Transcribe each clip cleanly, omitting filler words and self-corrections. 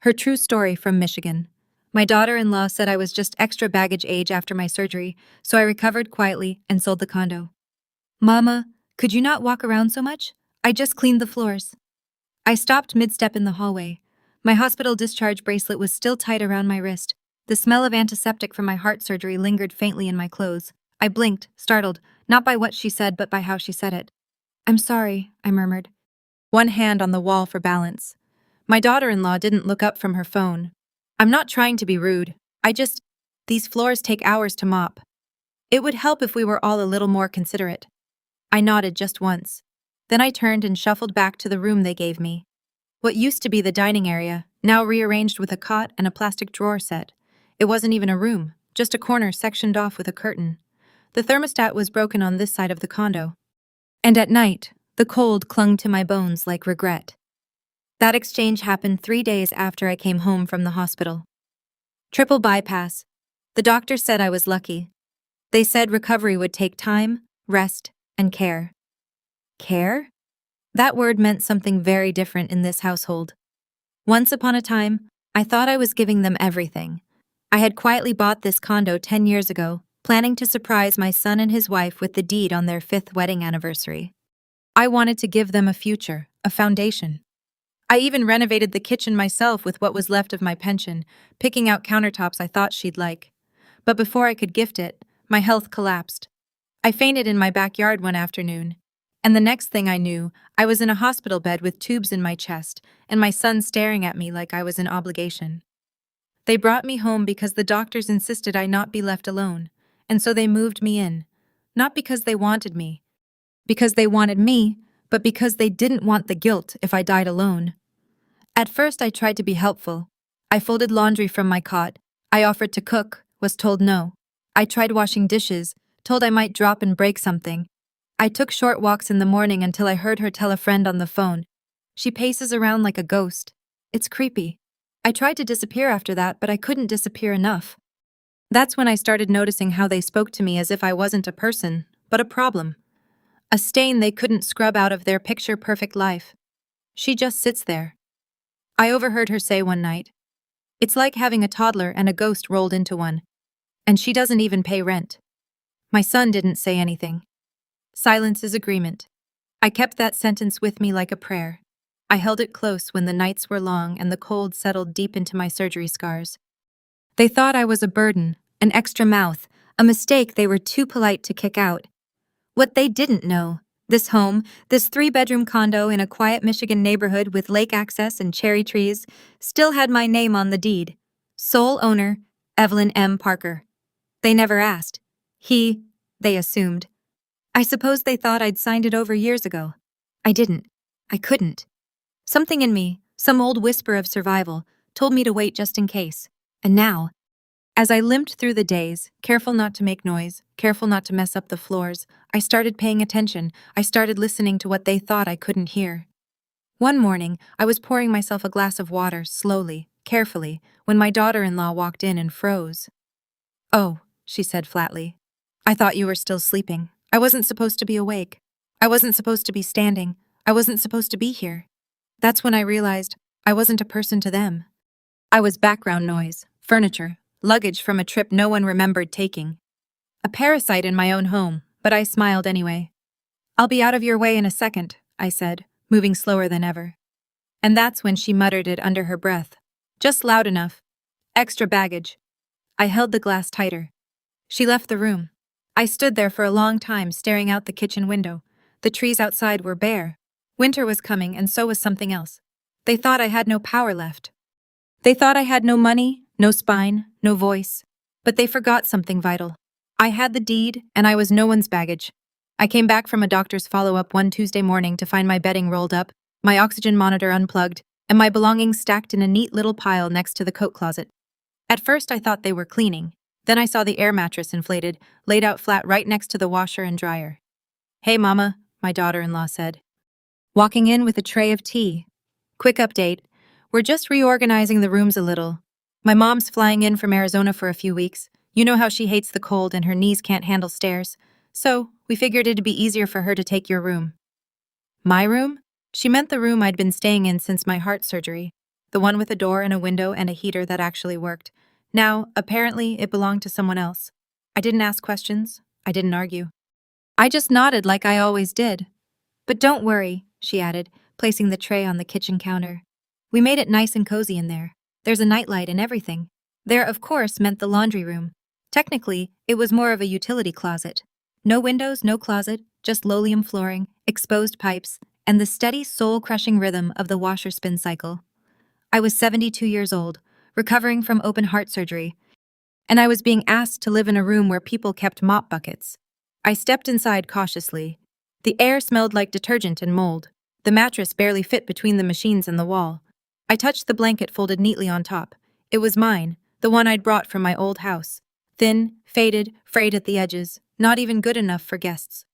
Her true story from Michigan. My daughter-in-law said I was just extra baggage age after my surgery, so I recovered quietly and sold the condo. Mama, could you not walk around so much? I just cleaned the floors. I stopped mid-step in the hallway. My hospital discharge bracelet was still tight around my wrist. The smell of antiseptic from my heart surgery lingered faintly in my clothes. I blinked, startled, not by what she said but by how she said it. I'm sorry, I murmured. One hand on the wall for balance. My daughter-in-law didn't look up from her phone. I'm not trying to be rude. These floors take hours to mop. It would help if we were all a little more considerate. I nodded just once. Then I turned and shuffled back to the room they gave me. What used to be the dining area, now rearranged with a cot and a plastic drawer set. It wasn't even a room, just a corner sectioned off with a curtain. The thermostat was broken on this side of the condo. And at night, the cold clung to my bones like regret. That exchange happened 3 days after I came home from the hospital. Triple bypass. The doctor said I was lucky. They said recovery would take time, rest, and care. Care? That word meant something very different in this household. Once upon a time, I thought I was giving them everything. I had quietly bought this condo 10 years ago, planning to surprise my son and his wife with the deed on their 5th wedding anniversary. I wanted to give them a future, a foundation. I even renovated the kitchen myself with what was left of my pension, picking out countertops I thought she'd like. But before I could gift it, my health collapsed. I fainted in my backyard one afternoon. And the next thing I knew, I was in a hospital bed with tubes in my chest, and my son staring at me like I was an obligation. They brought me home because the doctors insisted I not be left alone, and so they moved me in. Not because they wanted me, but because they didn't want the guilt if I died alone. At first I tried to be helpful. I folded laundry from my cot. I offered to cook, was told no. I tried washing dishes, told I might drop and break something. I took short walks in the morning until I heard her tell a friend on the phone. She paces around like a ghost. It's creepy. I tried to disappear after that, but I couldn't disappear enough. That's when I started noticing how they spoke to me as if I wasn't a person, but a problem. A stain they couldn't scrub out of their picture-perfect life. She just sits there. I overheard her say one night, "It's like having a toddler and a ghost rolled into one. And she doesn't even pay rent." My son didn't say anything. Silence is agreement. I kept that sentence with me like a prayer. I held it close when the nights were long and the cold settled deep into my surgery scars. They thought I was a burden, an extra mouth, a mistake they were too polite to kick out. What they didn't know, this home, this 3-bedroom condo in a quiet Michigan neighborhood with lake access and cherry trees, still had my name on the deed. Sole owner, Evelyn M. Parker. They never asked. They assumed. I suppose they thought I'd signed it over years ago. I didn't. I couldn't. Something in me, some old whisper of survival, told me to wait just in case. And now, as I limped through the days, careful not to make noise, careful not to mess up the floors, I started paying attention. I started listening to what they thought I couldn't hear. One morning, I was pouring myself a glass of water, slowly, carefully, when my daughter-in-law walked in and froze. "Oh," she said flatly. "I thought you were still sleeping. I wasn't supposed to be awake. I wasn't supposed to be standing. I wasn't supposed to be here." That's when I realized I wasn't a person to them. I was background noise, furniture, luggage from a trip no one remembered taking. A parasite in my own home, but I smiled anyway. "I'll be out of your way in a second," I said, moving slower than ever. And that's when she muttered it under her breath. Just loud enough. "Extra baggage." I held the glass tighter. She left the room. I stood there for a long time staring out the kitchen window. The trees outside were bare. Winter was coming, and so was something else. They thought I had no power left. They thought I had no money, no spine, no voice. But they forgot something vital. I had the deed, and I was no one's baggage. I came back from a doctor's follow-up one Tuesday morning to find my bedding rolled up, my oxygen monitor unplugged, and my belongings stacked in a neat little pile next to the coat closet. At first I thought they were cleaning. Then I saw the air mattress inflated, laid out flat right next to the washer and dryer. "Hey, Mama," my daughter-in-law said, walking in with a tray of tea. "Quick update. We're just reorganizing the rooms a little. My mom's flying in from Arizona for a few weeks. You know how she hates the cold and her knees can't handle stairs. So, we figured it'd be easier for her to take your room." My room? She meant the room I'd been staying in since my heart surgery. the one with a door and a window and a heater that actually worked. Now, apparently, it belonged to someone else. I didn't ask questions. I didn't argue. I just nodded like I always did. But don't worry, she added, placing the tray on the kitchen counter. We made it nice and cozy in there. There's a nightlight and everything. There, of course, meant the laundry room. Technically, it was more of a utility closet. No windows, no closet, just linoleum flooring, exposed pipes, and the steady, soul-crushing rhythm of the washer-spin cycle. I was 72 years old, recovering from open heart surgery, and I was being asked to live in a room where people kept mop buckets. I stepped inside cautiously. The air smelled like detergent and mold. The mattress barely fit between the machines and the wall. I touched the blanket folded neatly on top. It was mine, the one I'd brought from my old house. Thin, faded, frayed at the edges, not even good enough for guests.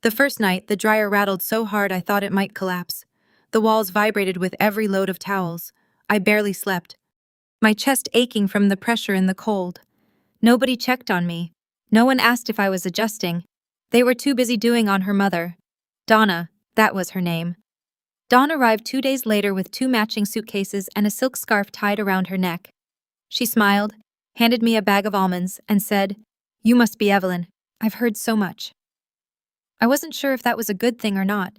The first night, the dryer rattled so hard I thought it might collapse. The walls vibrated with every load of towels. I barely slept, my chest aching from the pressure and the cold. Nobody checked on me. No one asked if I was adjusting. They were too busy doing on her mother. Donna, that was her name. Dawn arrived 2 days later with 2 matching suitcases and a silk scarf tied around her neck. She smiled, handed me a bag of almonds, and said, "You must be Evelyn. I've heard so much." I wasn't sure if that was a good thing or not.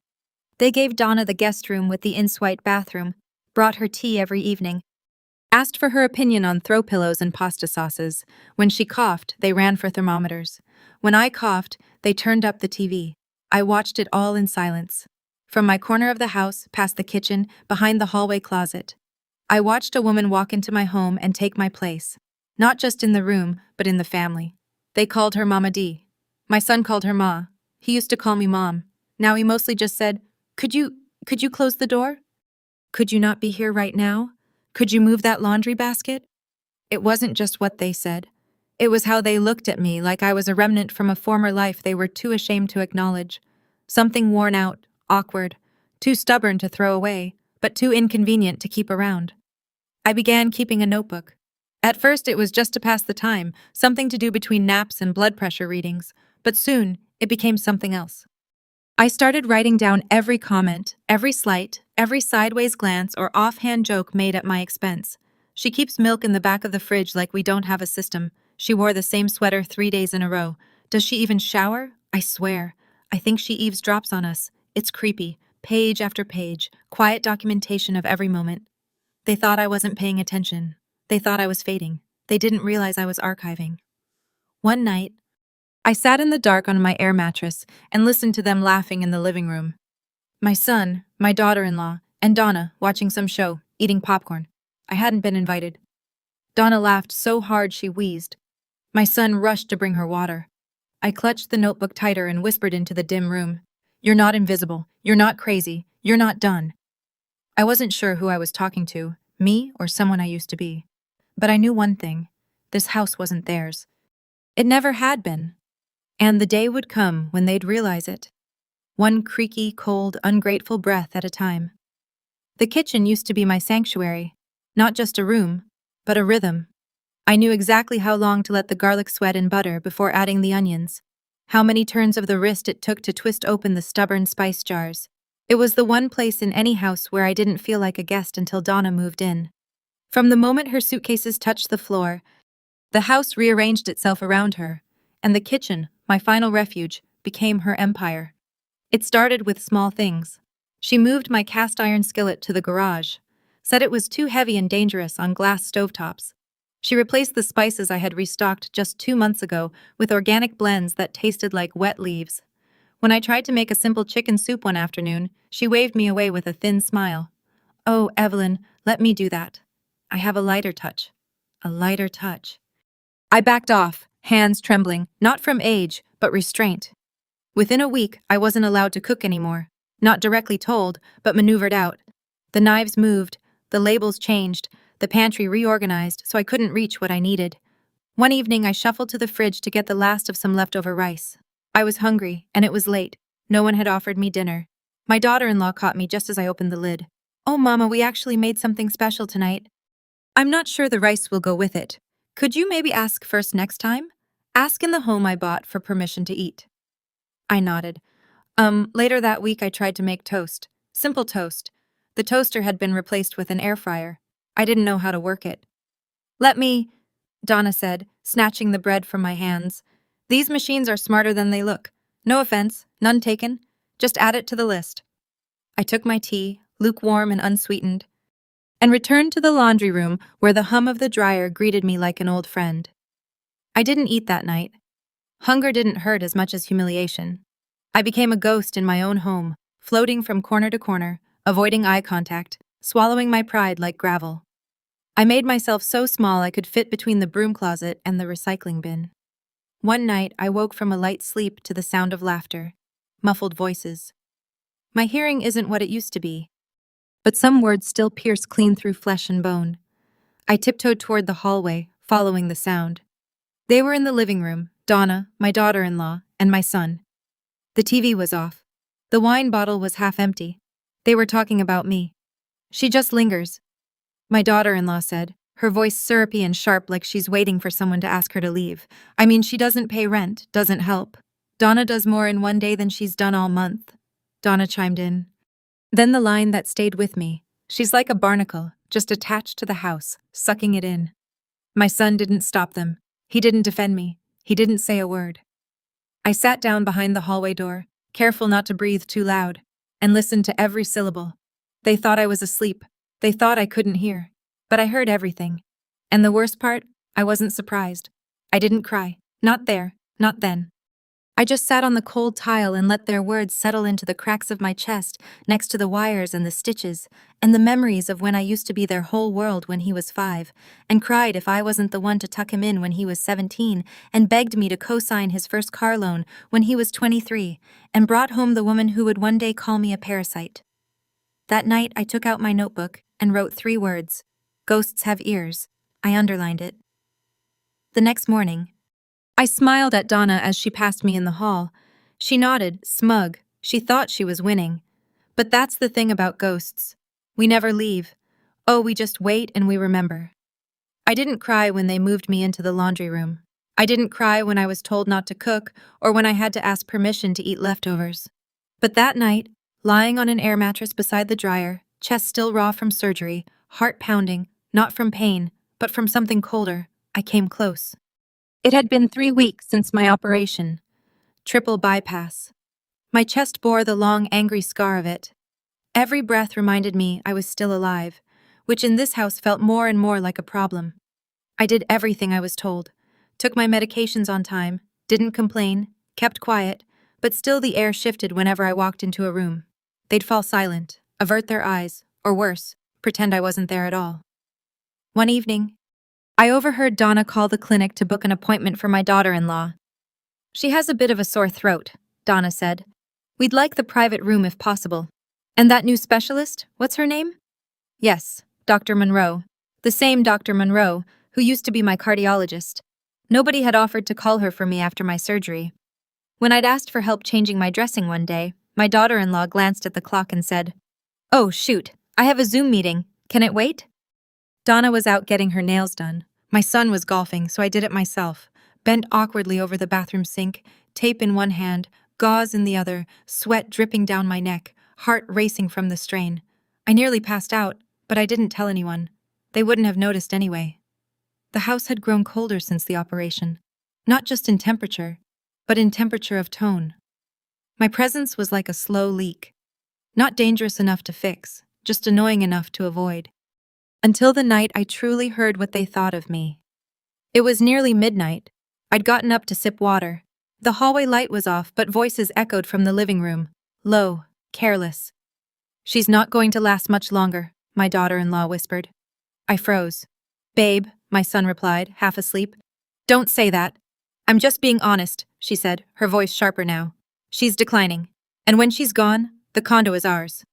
They gave Donna the guest room with the in-suite bathroom, brought her tea every evening, asked for her opinion on throw pillows and pasta sauces. When she coughed, they ran for thermometers. When I coughed, they turned up the TV. I watched it all in silence. From my corner of the house, past the kitchen, behind the hallway closet. I watched a woman walk into my home and take my place. Not just in the room, but in the family. They called her Mama D. My son called her Ma. He used to call me Mom. Now he mostly just said, Could you close the door? Could you not be here right now? Could you move that laundry basket?" It wasn't just what they said. It was how they looked at me, like I was a remnant from a former life they were too ashamed to acknowledge. Something worn out, awkward, too stubborn to throw away, but too inconvenient to keep around. I began keeping a notebook. At first it was just to pass the time, something to do between naps and blood pressure readings, but soon it became something else. I started writing down every comment, every slight, every sideways glance or offhand joke made at my expense. She keeps milk in the back of the fridge like we don't have a system. She wore the same sweater 3 days in a row. Does she even shower? I swear. I think she eavesdrops on us. It's creepy. Page after page, quiet documentation of every moment. They thought I wasn't paying attention. They thought I was fading. They didn't realize I was archiving. One night, I sat in the dark on my air mattress and listened to them laughing in the living room. My son, my daughter-in-law, and Donna watching some show, eating popcorn. I hadn't been invited. Donna laughed so hard she wheezed. My son rushed to bring her water. I clutched the notebook tighter and whispered into the dim room, "You're not invisible. You're not crazy. You're not done." I wasn't sure who I was talking to, me or someone I used to be. But I knew one thing. This house wasn't theirs. It never had been. And the day would come when they'd realize it. One creaky, cold, ungrateful breath at a time. The kitchen used to be my sanctuary. Not just a room, but a rhythm. I knew exactly how long to let the garlic sweat in butter before adding the onions. How many turns of the wrist it took to twist open the stubborn spice jars. It was the one place in any house where I didn't feel like a guest until Donna moved in. From the moment her suitcases touched the floor, the house rearranged itself around her, and the kitchen, my final refuge, became her empire. It started with small things. She moved my cast iron skillet to the garage, said it was too heavy and dangerous on glass stovetops. She replaced the spices I had restocked just 2 months ago with organic blends that tasted like wet leaves. When I tried to make a simple chicken soup one afternoon, she waved me away with a thin smile. "Oh, Evelyn, let me do that. I have a lighter touch." A lighter touch. I backed off, hands trembling, not from age, but restraint. Within a week, I wasn't allowed to cook anymore. Not directly told, but maneuvered out. The knives moved, the labels changed, the pantry reorganized so I couldn't reach what I needed. One evening, I shuffled to the fridge to get the last of some leftover rice. I was hungry, and it was late. No one had offered me dinner. My daughter-in-law caught me just as I opened the lid. "Oh, Mama, we actually made something special tonight. I'm not sure the rice will go with it. Could you maybe ask first next time? Ask in the home I bought for permission to eat." I nodded. Later that week I tried to make toast. Simple toast. The toaster had been replaced with an air fryer. I didn't know how to work it. Let me, Donna said, snatching the bread from my hands. These machines are smarter than they look. No offense, none taken. Just add it to the list. I took my tea, lukewarm and unsweetened, and returned to the laundry room where the hum of the dryer greeted me like an old friend. I didn't eat that night. Hunger didn't hurt as much as humiliation. I became a ghost in my own home, floating from corner to corner, avoiding eye contact, swallowing my pride like gravel. I made myself so small I could fit between the broom closet and the recycling bin. One night, I woke from a light sleep to the sound of laughter, muffled voices. My hearing isn't what it used to be, but some words still pierce clean through flesh and bone. I tiptoed toward the hallway, following the sound. They were in the living room, Donna, my daughter-in-law, and my son. The TV was off. The wine bottle was half empty. They were talking about me. She just lingers, my daughter-in-law said, her voice syrupy and sharp like she's waiting for someone to ask her to leave. I mean, she doesn't pay rent, doesn't help. Donna does more in one day than she's done all month. Donna chimed in. Then the line that stayed with me. She's like a barnacle, just attached to the house, sucking it in. My son didn't stop them. He didn't defend me. He didn't say a word. I sat down behind the hallway door, careful not to breathe too loud, and listened to every syllable. They thought I was asleep. They thought I couldn't hear. But I heard everything. And the worst part, I wasn't surprised. I didn't cry. Not there. Not then. I just sat on the cold tile and let their words settle into the cracks of my chest, next to the wires and the stitches, and the memories of when I used to be their whole world when he was 5, and cried if I wasn't the one to tuck him in when he was 17, and begged me to co-sign his first car loan when he was 23, and brought home the woman who would one day call me a parasite. That night, I took out my notebook and wrote 3 words. Ghosts have ears. I underlined it. The next morning, I smiled at Donna as she passed me in the hall. She nodded, smug. She thought she was winning. But that's the thing about ghosts. We never leave. Oh, we just wait and we remember. I didn't cry when they moved me into the laundry room. I didn't cry when I was told not to cook or when I had to ask permission to eat leftovers. But that night, lying on an air mattress beside the dryer, chest still raw from surgery, heart pounding, not from pain, but from something colder, I came close. It had been 3 weeks since my operation. Triple bypass. My chest bore the long, angry scar of it. Every breath reminded me I was still alive, which in this house felt more and more like a problem. I did everything I was told, took my medications on time, didn't complain, kept quiet, but still the air shifted whenever I walked into a room. They'd fall silent, avert their eyes, or worse, pretend I wasn't there at all. One evening, I overheard Donna call the clinic to book an appointment for my daughter-in-law. She has a bit of a sore throat, Donna said. We'd like the private room if possible. And that new specialist, what's her name? Yes, Dr. Monroe. The same Dr. Monroe, who used to be my cardiologist. Nobody had offered to call her for me after my surgery. When I'd asked for help changing my dressing one day, my daughter-in-law glanced at the clock and said, "Oh, shoot, I have a Zoom meeting. Can it wait?" Donna was out getting her nails done. My son was golfing, so I did it myself, bent awkwardly over the bathroom sink, tape in one hand, gauze in the other, sweat dripping down my neck, heart racing from the strain. I nearly passed out, but I didn't tell anyone. They wouldn't have noticed anyway. The house had grown colder since the operation, not just in temperature, but in temperature of tone. My presence was like a slow leak, not dangerous enough to fix, just annoying enough to avoid. Until the night I truly heard what they thought of me. It was nearly midnight. I'd gotten up to sip water. The hallway light was off, but voices echoed from the living room, low, careless. "She's not going to last much longer," my daughter-in-law whispered. I froze. "Babe," my son replied, half asleep. "Don't say that. I'm just being honest," she said, her voice sharper now. "She's declining. And when she's gone, the condo is ours."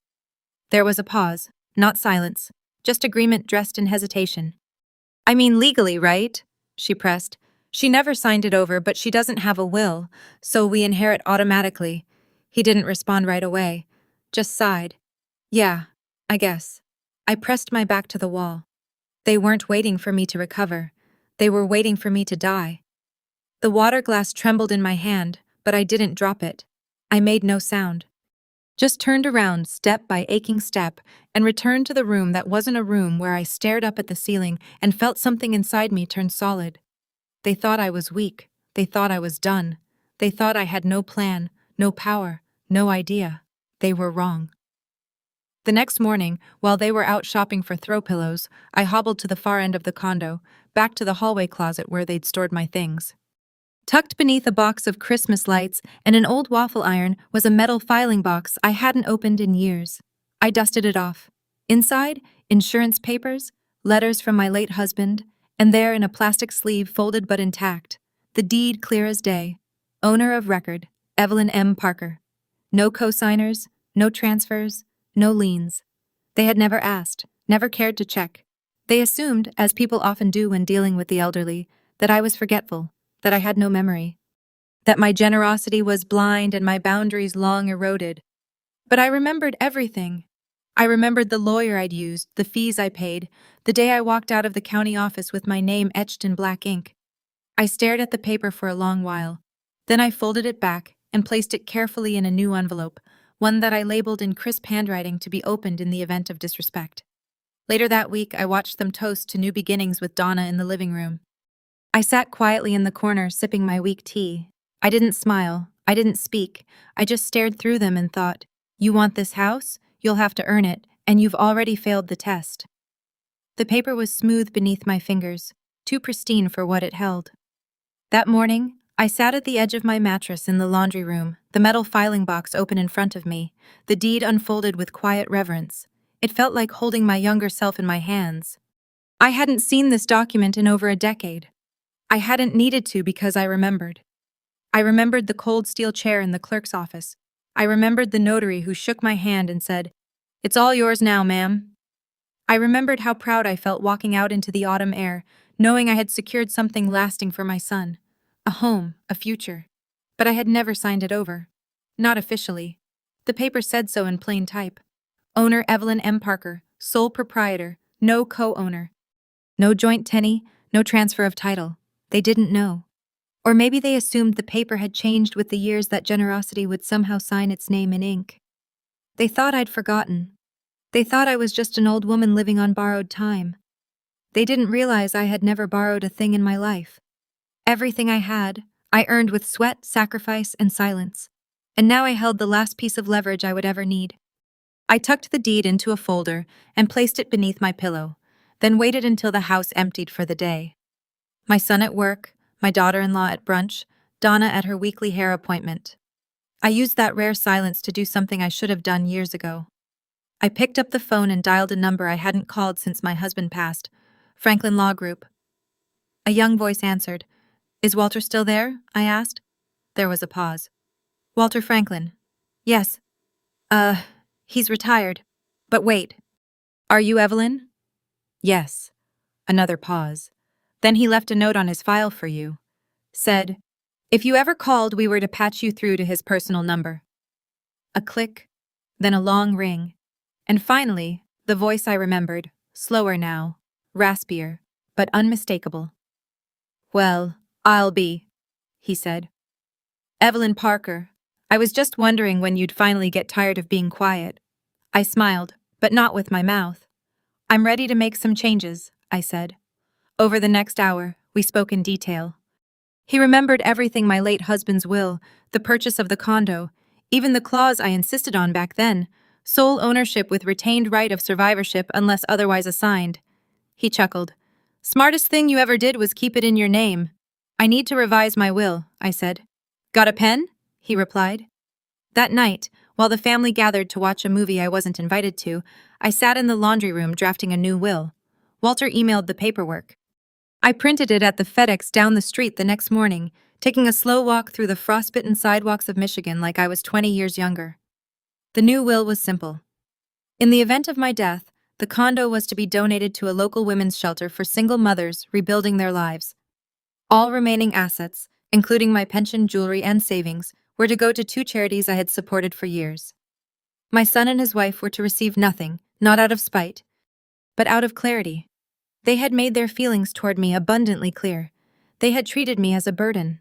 There was a pause, not silence. Just agreement dressed in hesitation. "I mean legally, right?" she pressed. "She never signed it over, but she doesn't have a will, so we inherit automatically." He didn't respond right away, just sighed. "Yeah, I guess." I pressed my back to the wall. They weren't waiting for me to recover. They were waiting for me to die. The water glass trembled in my hand, but I didn't drop it. I made no sound. just turned around step by aching step and returned to the room that wasn't a room, where I stared up at the ceiling and felt something inside me turn solid. They thought I was weak. They thought I was done. They thought I had no plan, no power, no idea. They were wrong. The next morning, while they were out shopping for throw pillows, I hobbled to the far end of the condo, back to the hallway closet where they'd stored my things. Tucked beneath a box of Christmas lights and an old waffle iron was a metal filing box I hadn't opened in years. I dusted it off. Inside, insurance papers, letters from my late husband, and there in a plastic sleeve folded but intact, the deed clear as day. Owner of record, Evelyn M. Parker. No co-signers, no transfers, no liens. They had never asked, never cared to check. They assumed, as people often do when dealing with the elderly, that I was forgetful, that I had no memory, that my generosity was blind and my boundaries long eroded. But I remembered everything. I remembered the lawyer I'd used, the fees I paid, the day I walked out of the county office with my name etched in black ink. I stared at the paper for a long while. Then I folded it back and placed it carefully in a new envelope, one that I labeled in crisp handwriting to be opened in the event of disrespect. Later that week, I watched them toast to new beginnings with Donna in the living room. I sat quietly in the corner, sipping my weak tea. I didn't smile. I didn't speak. I just stared through them and thought, "You want this house? You'll have to earn it, and you've already failed the test." The paper was smooth beneath my fingers, too pristine for what it held. That morning, I sat at the edge of my mattress in the laundry room, the metal filing box open in front of me, the deed unfolded with quiet reverence. It felt like holding my younger self in my hands. I hadn't seen this document in over a decade. I hadn't needed to, because I remembered. I remembered the cold steel chair in the clerk's office. I remembered the notary who shook my hand and said, "It's all yours now, ma'am." I remembered how proud I felt walking out into the autumn air, knowing I had secured something lasting for my son. A home, a future. But I had never signed it over. Not officially. The paper said so in plain type. Owner Evelyn M. Parker, sole proprietor, no co-owner. No joint tenny, no transfer of title. They didn't know. Or maybe they assumed the paper had changed with the years, that generosity would somehow sign its name in ink. They thought I'd forgotten. They thought I was just an old woman living on borrowed time. They didn't realize I had never borrowed a thing in my life. Everything I had, I earned with sweat, sacrifice, and silence. And now I held the last piece of leverage I would ever need. I tucked the deed into a folder and placed it beneath my pillow, then waited until the house emptied for the day. My son at work, my daughter-in-law at brunch, Donna at her weekly hair appointment. I used that rare silence to do something I should have done years ago. I picked up the phone and dialed a number I hadn't called since my husband passed, Franklin Law Group. A young voice answered. "Is Walter still there?" I asked. There was a pause. "Walter Franklin." "Yes. He's retired. But wait. Are you Evelyn?" "Yes." Another pause. Then he left a note on his file for you. Said, "If you ever called, we were to patch you through to his personal number." A click, then a long ring, and finally, the voice I remembered, slower now, raspier, but unmistakable. "Well, I'll be," he said. "Evelyn Parker, I was just wondering when you'd finally get tired of being quiet." I smiled, but not with my mouth. "I'm ready to make some changes," I said. Over the next hour, we spoke in detail. He remembered everything: my late husband's will, the purchase of the condo, even the clause I insisted on back then, sole ownership with retained right of survivorship unless otherwise assigned. He chuckled. "Smartest thing you ever did was keep it in your name." "I need to revise my will," I said. "Got a pen?" he replied. That night, while the family gathered to watch a movie I wasn't invited to, I sat in the laundry room drafting a new will. Walter emailed the paperwork. I printed it at the FedEx down the street the next morning, taking a slow walk through the frostbitten sidewalks of Michigan like I was 20 years younger. The new will was simple. In the event of my death, the condo was to be donated to a local women's shelter for single mothers rebuilding their lives. All remaining assets, including my pension, jewelry, and savings, were to go to 2 charities I had supported for years. My son and his wife were to receive nothing, not out of spite, but out of clarity. They had made their feelings toward me abundantly clear. They had treated me as a burden.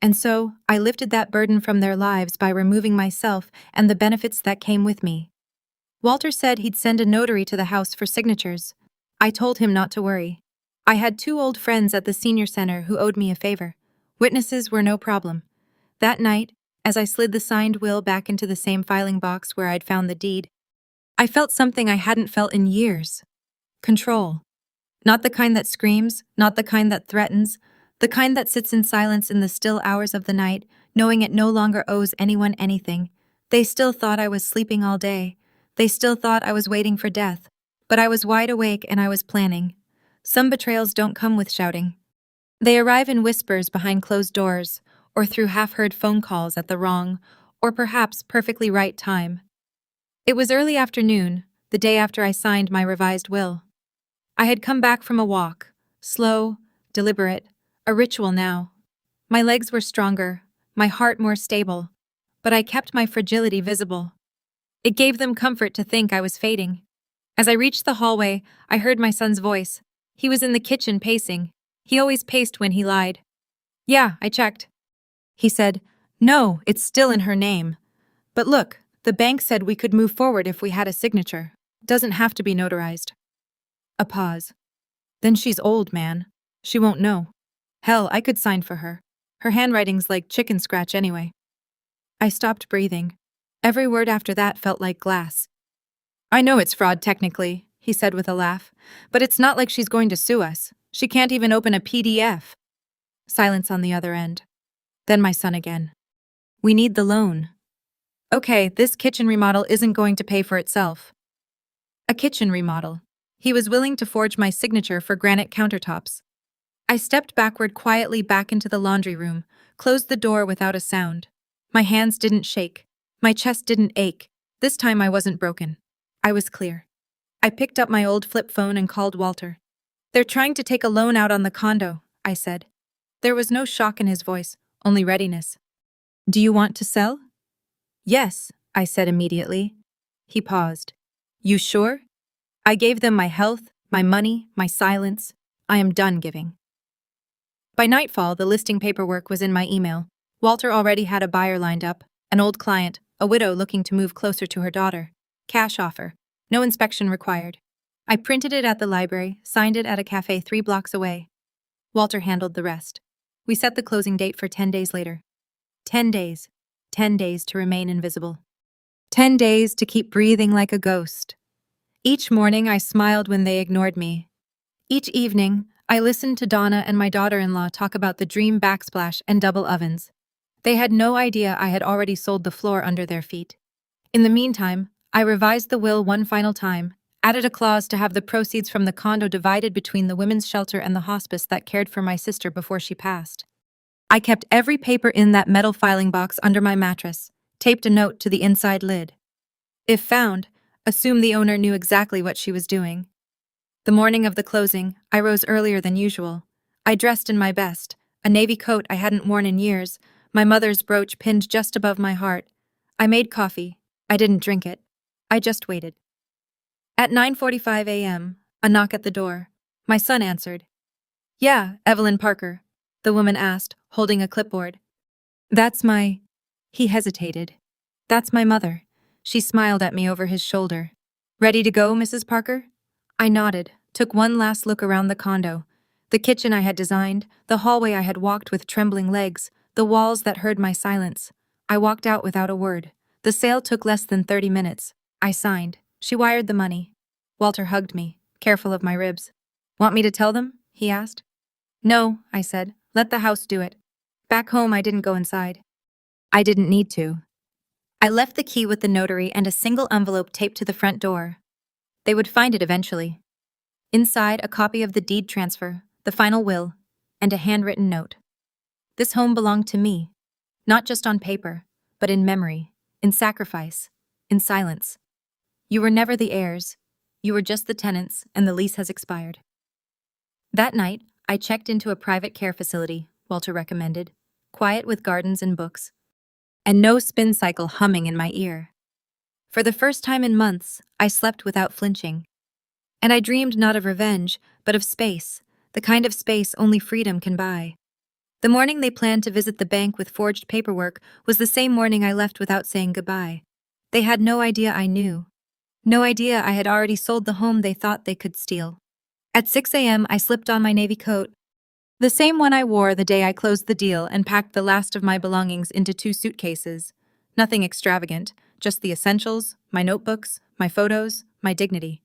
And so, I lifted that burden from their lives by removing myself and the benefits that came with me. Walter said he'd send a notary to the house for signatures. I told him not to worry. I had 2 old friends at the senior center who owed me a favor. Witnesses were no problem. That night, as I slid the signed will back into the same filing box where I'd found the deed, I felt something I hadn't felt in years. Control. Not the kind that screams, not the kind that threatens, the kind that sits in silence in the still hours of the night, knowing it no longer owes anyone anything. They still thought I was sleeping all day. They still thought I was waiting for death. But I was wide awake and I was planning. Some betrayals don't come with shouting. They arrive in whispers behind closed doors, or through half-heard phone calls at the wrong, or perhaps perfectly right time. It was early afternoon, the day after I signed my revised will. I had come back from a walk, slow, deliberate, a ritual now. My legs were stronger, my heart more stable, but I kept my fragility visible. It gave them comfort to think I was fading. As I reached the hallway, I heard my son's voice. He was in the kitchen pacing. He always paced when he lied. "Yeah, I checked." He said, "No, it's still in her name. But look, the bank said we could move forward if we had a signature. Doesn't have to be notarized." A pause. "Then she's old, man. She won't know. Hell, I could sign for her. Her handwriting's like chicken scratch anyway." I stopped breathing. Every word after that felt like glass. "I know it's fraud technically," he said with a laugh, "but it's not like she's going to sue us. She can't even open a PDF." Silence on the other end. Then my son again. "We need the loan." "Okay, this kitchen remodel isn't going to pay for itself." A kitchen remodel. He was willing to forge my signature for granite countertops. I stepped backward quietly back into the laundry room, closed the door without a sound. My hands didn't shake. My chest didn't ache. This time I wasn't broken. I was clear. I picked up my old flip phone and called Walter. "They're trying to take a loan out on the condo," I said. There was no shock in his voice, only readiness. "Do you want to sell?" "Yes," I said immediately. He paused. "You sure?" I gave them my health, my money, my silence. I am done giving. By nightfall, the listing paperwork was in my email. Walter already had a buyer lined up, an old client, a widow looking to move closer to her daughter. Cash offer. No inspection required. I printed it at the library, signed it at a cafe 3 blocks away. Walter handled the rest. We set the closing date for 10 days later. 10 days. 10 days to remain invisible. 10 days to keep breathing like a ghost. Each morning I smiled when they ignored me. Each evening, I listened to Donna and my daughter-in-law talk about the dream backsplash and double ovens. They had no idea I had already sold the floor under their feet. In the meantime, I revised the will one final time, added a clause to have the proceeds from the condo divided between the women's shelter and the hospice that cared for my sister before she passed. I kept every paper in that metal filing box under my mattress, taped a note to the inside lid. If found, assume the owner knew exactly what she was doing. The morning of the closing, I rose earlier than usual. I dressed in my best, a navy coat I hadn't worn in years, my mother's brooch pinned just above my heart. I made coffee. I didn't drink it. I just waited. At 9:45 a.m., a knock at the door. My son answered. "Yeah, Evelyn Parker," the woman asked, holding a clipboard. "That's my—" He hesitated. "That's my mother." She smiled at me over his shoulder. "Ready to go, Mrs. Parker?" I nodded, took one last look around the condo. The kitchen I had designed, the hallway I had walked with trembling legs, the walls that heard my silence. I walked out without a word. The sale took less than 30 minutes. I signed. She wired the money. Walter hugged me, careful of my ribs. "Want me to tell them?" he asked. "No," I said. "Let the house do it." Back home, I didn't go inside. I didn't need to. I left the key with the notary and a single envelope taped to the front door. They would find it eventually. Inside, a copy of the deed transfer, the final will, and a handwritten note. This home belonged to me, not just on paper, but in memory, in sacrifice, in silence. You were never the heirs. You were just the tenants, and the lease has expired. That night, I checked into a private care facility, Walter recommended, quiet with gardens and books, and no spin cycle humming in my ear. For the first time in months, I slept without flinching. And I dreamed not of revenge, but of space, the kind of space only freedom can buy. The morning they planned to visit the bank with forged paperwork was the same morning I left without saying goodbye. They had no idea I knew. No idea I had already sold the home they thought they could steal. At 6 a.m., I slipped on my navy coat, the same one I wore the day I closed the deal, and packed the last of my belongings into 2 suitcases. Nothing extravagant, just the essentials, my notebooks, my photos, my dignity.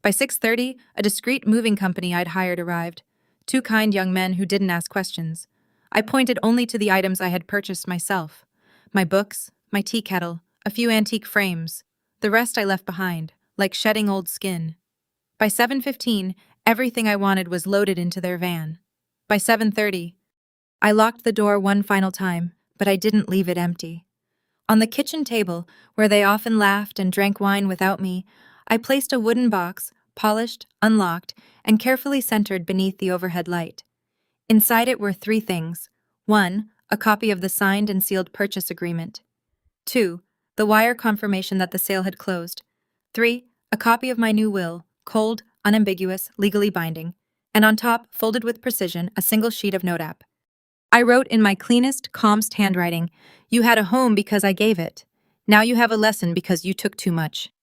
By 6:30, a discreet moving company I'd hired arrived. 2 kind young men who didn't ask questions. I pointed only to the items I had purchased myself. My books, my tea kettle, a few antique frames. The rest I left behind, like shedding old skin. By 7:15, everything I wanted was loaded into their van. By 7:30, I locked the door one final time, but I didn't leave it empty. On the kitchen table, where they often laughed and drank wine without me, I placed a wooden box, polished, unlocked, and carefully centered beneath the overhead light. Inside it were 3 things. 1, a copy of the signed and sealed purchase agreement. 2, the wire confirmation that the sale had closed. 3, a copy of my new will, cold, unambiguous, legally binding, and on top, folded with precision, a single sheet of note app. I wrote in my cleanest, calmest handwriting, "You had a home because I gave it. Now you have a lesson because you took too much."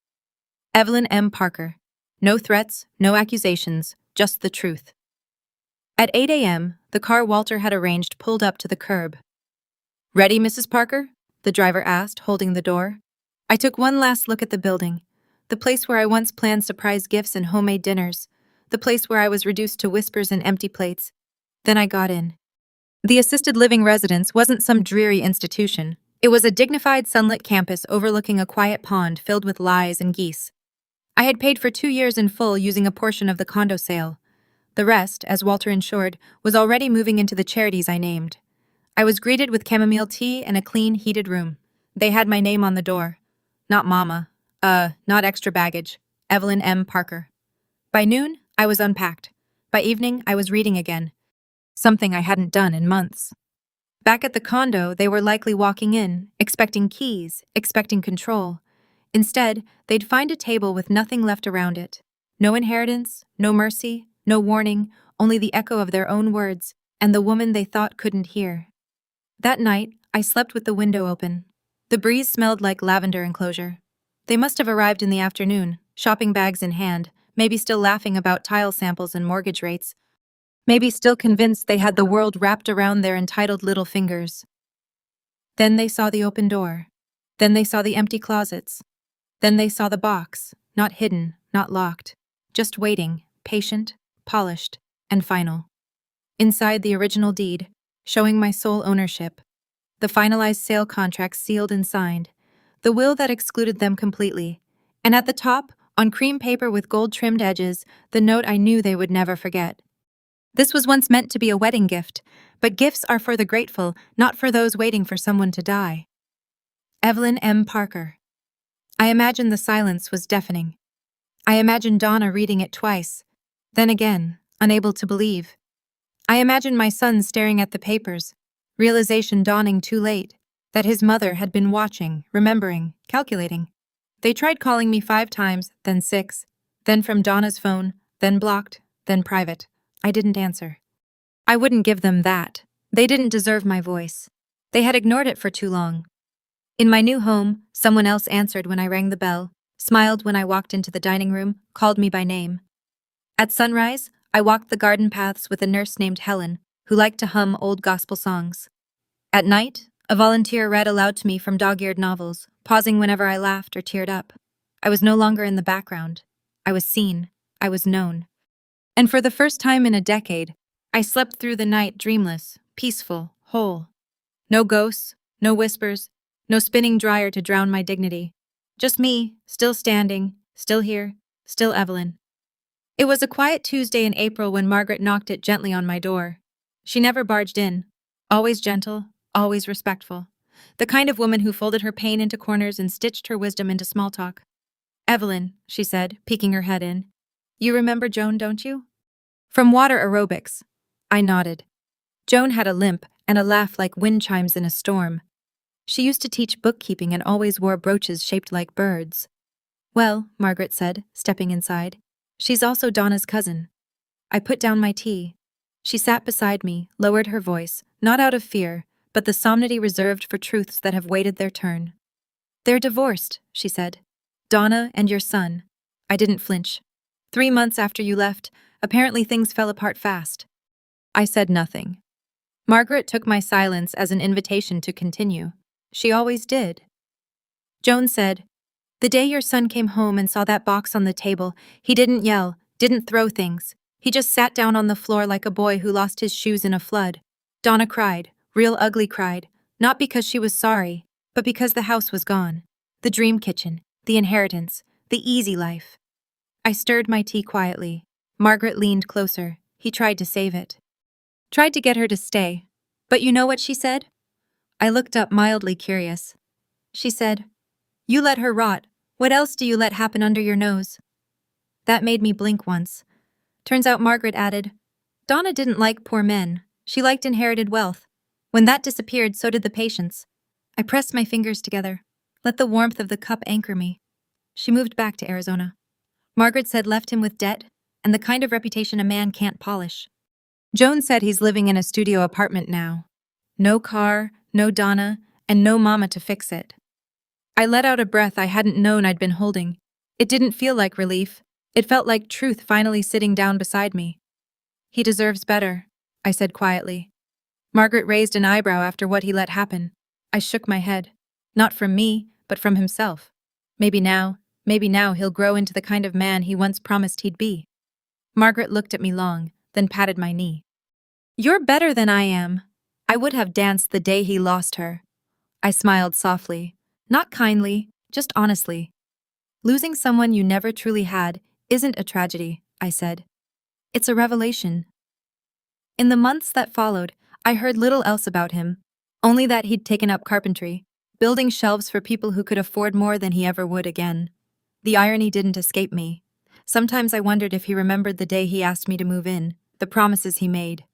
Evelyn M. Parker. No threats, no accusations, just the truth. At 8 a.m., the car Walter had arranged pulled up to the curb. "Ready, Mrs. Parker?" the driver asked, holding the door. I took one last look at the building, the place where I once planned surprise gifts and homemade dinners, the place where I was reduced to whispers and empty plates. Then I got in. The assisted living residence wasn't some dreary institution. It was a dignified, sunlit campus overlooking a quiet pond filled with lies and geese. I had paid for 2 years in full using a portion of the condo sale. The rest, as Walter ensured, was already moving into the charities I named. I was greeted with chamomile tea and a clean, heated room. They had my name on the door. Not Mama. Not extra baggage. Evelyn M. Parker. By noon, I was unpacked. By evening, I was reading again. Something I hadn't done in months. Back at the condo, they were likely walking in, expecting keys, expecting control. Instead, they'd find a table with nothing left around it. No inheritance, no mercy, no warning, only the echo of their own words and the woman they thought couldn't hear. That night, I slept with the window open. The breeze smelled like lavender enclosure. They must have arrived in the afternoon, shopping bags in hand, maybe still laughing about tile samples and mortgage rates, maybe still convinced they had the world wrapped around their entitled little fingers. Then they saw the open door. Then they saw the empty closets. Then they saw the box, not hidden, not locked, just waiting, patient, polished, and final. Inside the original deed, showing my sole ownership, the finalized sale contract sealed and signed, the will that excluded them completely, and at the top, on cream paper with gold-trimmed edges, the note I knew they would never forget. This was once meant to be a wedding gift, but gifts are for the grateful, not for those waiting for someone to die. Evelyn M. Parker. I imagined the silence was deafening. I imagined Donna reading it twice, then again, unable to believe. I imagined my son staring at the papers, realization dawning too late, that his mother had been watching, remembering, calculating. They tried calling me 5 times, then 6, then from Donna's phone, then blocked, then private. I didn't answer. I wouldn't give them that. They didn't deserve my voice. They had ignored it for too long. In my new home, someone else answered when I rang the bell, smiled when I walked into the dining room, called me by name. At sunrise, I walked the garden paths with a nurse named Helen, who liked to hum old gospel songs. At night, a volunteer read aloud to me from dog-eared novels, pausing whenever I laughed or teared up. I was no longer in the background. I was seen. I was known. And for the first time in a decade, I slept through the night dreamless, peaceful, whole. No ghosts, no whispers, no spinning dryer to drown my dignity. Just me, still standing, still here, still Evelyn. It was a quiet Tuesday in April when Margaret knocked it gently on my door. She never barged in. Always gentle, always respectful. The kind of woman who folded her pain into corners and stitched her wisdom into small talk. "Evelyn," she said, peeking her head in. "You remember Joan, don't you?" "From water aerobics." I nodded. Joan had a limp and a laugh like wind chimes in a storm. She used to teach bookkeeping and always wore brooches shaped like birds. "Well," Margaret said, stepping inside, "she's also Donna's cousin." I put down my tea. She sat beside me, lowered her voice, not out of fear, but the solemnity reserved for truths that have waited their turn. "They're divorced," she said. "Donna and your son." I didn't flinch. 3 months after you left, apparently things fell apart fast. I said nothing. Margaret took my silence as an invitation to continue. She always did. Joan said, "The day your son came home and saw that box on the table, he didn't yell, didn't throw things. He just sat down on the floor like a boy who lost his shoes in a flood." Donna cried, real ugly cried, not because she was sorry, but because the house was gone. The dream kitchen, the inheritance, the easy life. I stirred my tea quietly. Margaret leaned closer. He tried to save it. Tried to get her to stay. But you know what she said? I looked up, mildly curious. She said, "You let her rot. What else do you let happen under your nose?" That made me blink once. Turns out Margaret added, "Donna didn't like poor men. She liked inherited wealth. When that disappeared, so did the patience." I pressed my fingers together. Let the warmth of the cup anchor me. She moved back to Arizona. Margaret said left him with debt and the kind of reputation a man can't polish. Joan said he's living in a studio apartment now. No car, no Donna, and no mama to fix it. I let out a breath I hadn't known I'd been holding. It didn't feel like relief. It felt like truth finally sitting down beside me. "He deserves better," I said quietly. Margaret raised an eyebrow after what he let happen. I shook my head. Not from me, but from himself. Maybe now he'll grow into the kind of man he once promised he'd be. Margaret looked at me long, then patted my knee. "You're better than I am." I would have danced the day he lost her. I smiled softly, not kindly, just honestly. "Losing someone you never truly had isn't a tragedy," I said. "It's a revelation." In the months that followed, I heard little else about him, only that he'd taken up carpentry, building shelves for people who could afford more than he ever would again. The irony didn't escape me. Sometimes I wondered if he remembered the day he asked me to move in, the promises he made.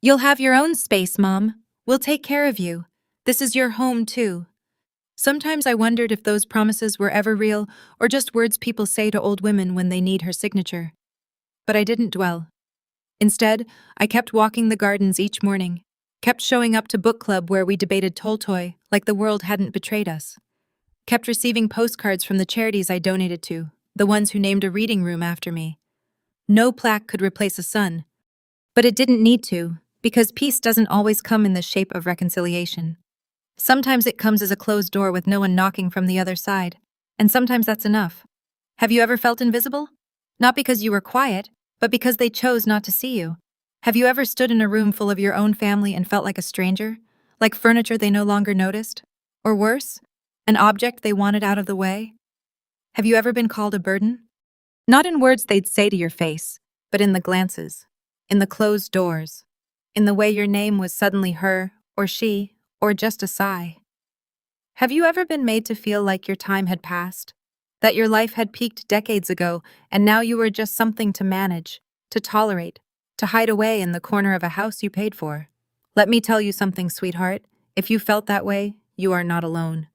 "You'll have your own space, Mom. We'll take care of you. This is your home, too." Sometimes I wondered if those promises were ever real or just words people say to old women when they need her signature. But I didn't dwell. Instead, I kept walking the gardens each morning, kept showing up to book club where we debated Tolstoy like the world hadn't betrayed us, kept receiving postcards from the charities I donated to, the ones who named a reading room after me. No plaque could replace a son, but it didn't need to, because peace doesn't always come in the shape of reconciliation. Sometimes it comes as a closed door with no one knocking from the other side, and sometimes that's enough. Have you ever felt invisible? Not because you were quiet, but because they chose not to see you. Have you ever stood in a room full of your own family and felt like a stranger? Like furniture they no longer noticed? Or worse, an object they wanted out of the way? Have you ever been called a burden? Not in words they'd say to your face, but in the glances, in the closed doors, in the way your name was suddenly her, or she, or just a sigh. Have you ever been made to feel like your time had passed? That your life had peaked decades ago, and now you were just something to manage, to tolerate, to hide away in the corner of a house you paid for? Let me tell you something, sweetheart. If you felt that way, you are not alone.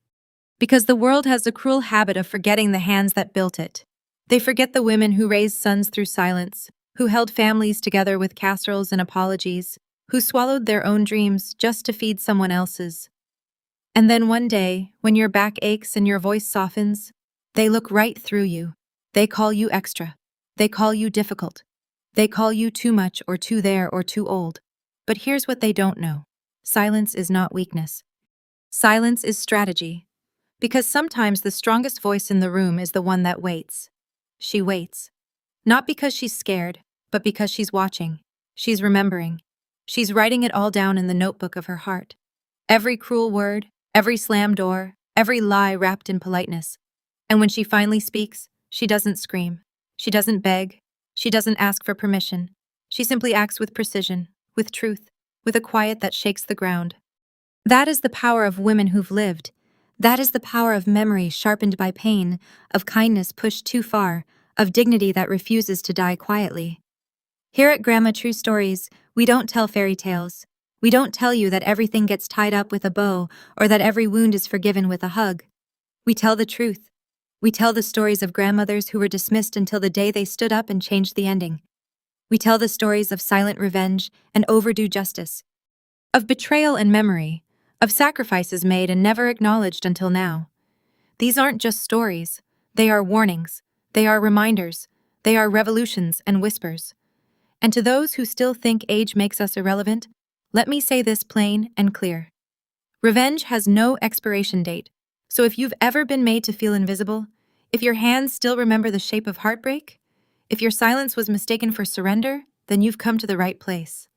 Because the world has a cruel habit of forgetting the hands that built it. They forget the women who raised sons through silence, who held families together with casseroles and apologies, who swallowed their own dreams just to feed someone else's. And then one day, when your back aches and your voice softens, they look right through you. They call you extra. They call you difficult. They call you too much or too there or too old. But here's what they don't know. Silence is not weakness. Silence is strategy. Because sometimes the strongest voice in the room is the one that waits. She waits. Not because she's scared, but because she's watching. She's remembering. She's writing it all down in the notebook of her heart. Every cruel word, every slammed door, every lie wrapped in politeness. And when she finally speaks, she doesn't scream. She doesn't beg. She doesn't ask for permission. She simply acts with precision, with truth, with a quiet that shakes the ground. That is the power of women who've lived. That is the power of memory sharpened by pain, of kindness pushed too far, of dignity that refuses to die quietly. Here at Grandma True Stories, we don't tell fairy tales. We don't tell you that everything gets tied up with a bow or that every wound is forgiven with a hug. We tell the truth. We tell the stories of grandmothers who were dismissed until the day they stood up and changed the ending. We tell the stories of silent revenge and overdue justice. of betrayal and memory, of sacrifices made and never acknowledged until now. These aren't just stories, they are warnings, they are reminders, they are revolutions and whispers. And to those who still think age makes us irrelevant, let me say this plain and clear. Revenge has no expiration date, so if you've ever been made to feel invisible, if your hands still remember the shape of heartbreak, if your silence was mistaken for surrender, then you've come to the right place.